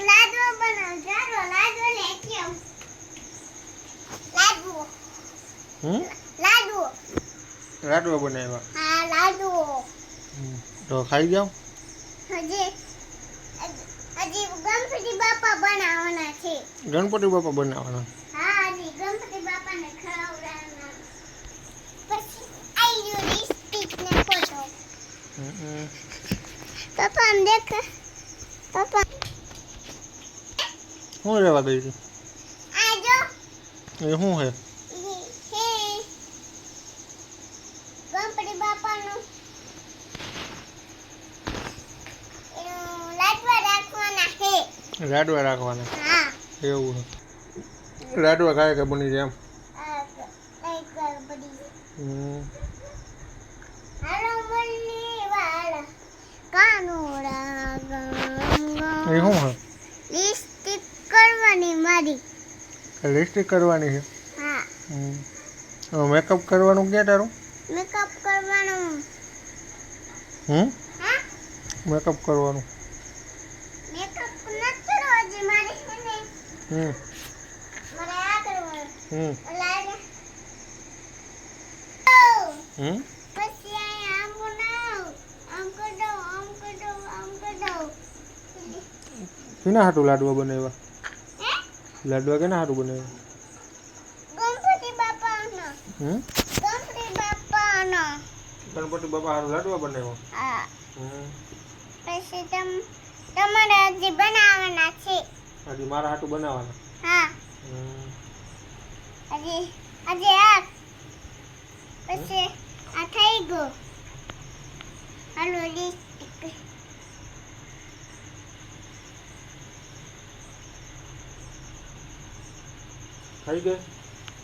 લાડવો બનાવ જાડો લાડવો ને કેમ લાડવો લાડવો લાડવો બનાવ્યા. હા લાડવો. તો ખાઈ જાવ. હજી ગણપતિ બાપા બનાવવાના છે. ગણપતિ બાપા બનાવવાના. હા હજી ગણપતિ બાપાને ખવડાવવાના. પછી આઈ લિપસ્ટિક ને ફોટો. પાપા આમ દેખ. પાપા શું લેવા ગઈ હતી? આ જો એ શું છે? હે ગણપતિ બાપાનું લાડવા રાખવાના છે. લાડવા રાખવાના. હા એવું છે. લાડવા ખાય કે બની જાય એમ. હાલો મલ્લી વાળા કાનુડા એ શું છે? લિપસ્ટિક કરવાની મારી. લિપસ્ટિક કરવાની છે. હા મેકઅપ કરવાનું ક્યાં તારું? મેકઅપ કરવાનું. હા મેકઅપ કરવાનું. મેકઅપ નથી કરવો હજી મારે છે ને. મારે આ કરવાનું. લાગે પછી આમ બનાવ આમ કરી દઉં આમ કરી દઉં આમ કરી દઉં. કેના હાટું લાડવા બનાવ્યા? હે લાડવા કેના હાટું બનાવ્યા? ગણપતિ બાપાના. ગણપતિ બાપાના. ગણપતિ બાપા હાટું લાડવા બનાવ્યા. હા પછી તમારે હજી બનાવવાના છે. હજી મારા હાટું બનાવવાના. હા હજી આ પછી આ થઈ ગયો. હાલો લિપસ્ટિક થઈ ગઈ?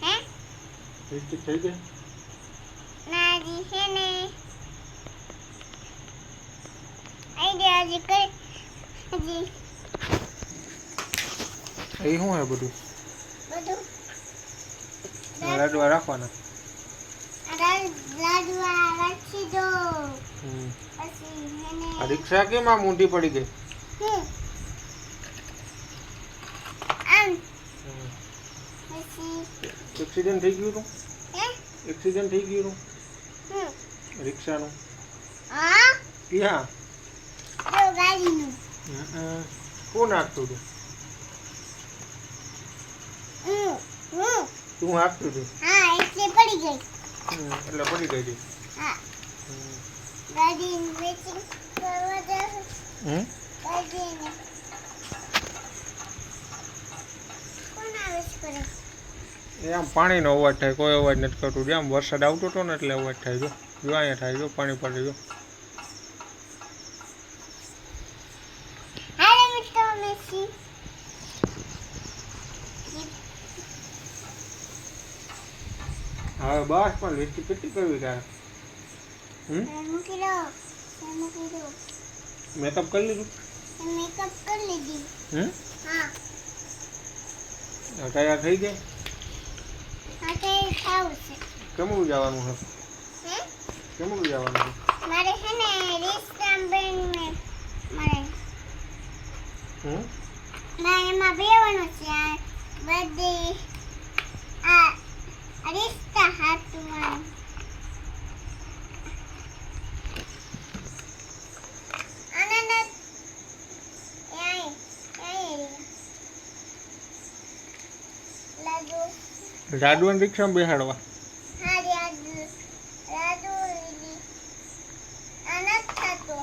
હે લિપસ્ટિક થઈ ગઈ? નાજી છે ને આઈડિયા હજી કરી હજી એ શું છે બધું? બધું લાડવા રાખવાના. લાડવા રાખી દો. પછી એને આ રિક્ષા કેમ આમ ઊંધી પડી ગઈ? આમ પછી એક્સિડન્ટ થઈ ગયું હતું? હે એક્સિડન્ટ થઈ ગયું હતું રિક્ષાનું? હા ક્યાં? જો ગાડીનું. કોણ હાંકતું હતું? તું હાંકતું હતું? હા એટલે પડી ગઈ. એટલે પડી ગઈ હતી. હા ગાડીને વેચિંગ કરવા જાવ. ગાડીને કોણ આવે છે કરે? એ આમ પાણીનો અવાજ થાય, કોઈ અવાજ નથી કરતું. જેમ વરસાદ આવતો હતો ને એટલે અવાજ થાય. જો જો અહીંયા થાય. જો પાણી પડે. જો હાલે મિત્રો મેસી હવે બસ પણ લિપસ્ટિક કેટલી કરવી તારે? મૂકી દો. મેકઅપ કરી લીધું? મેકઅપ કરી લીધી. હા તૈયાર થઈ ગઈ? હા તે ખાવું છે. કેમનું જવાનું છે? હે કેમનું જવાનું છે? મારે છે ને રીસ્તાબેન ને મારે ના એમાં બેવાનું છે. આ બધી આ રિશ્તા હાથમાં અનનત લાડુ લાડવાની રિક્ષામાં બેહાડવા? હા લાડુ અનત થતો.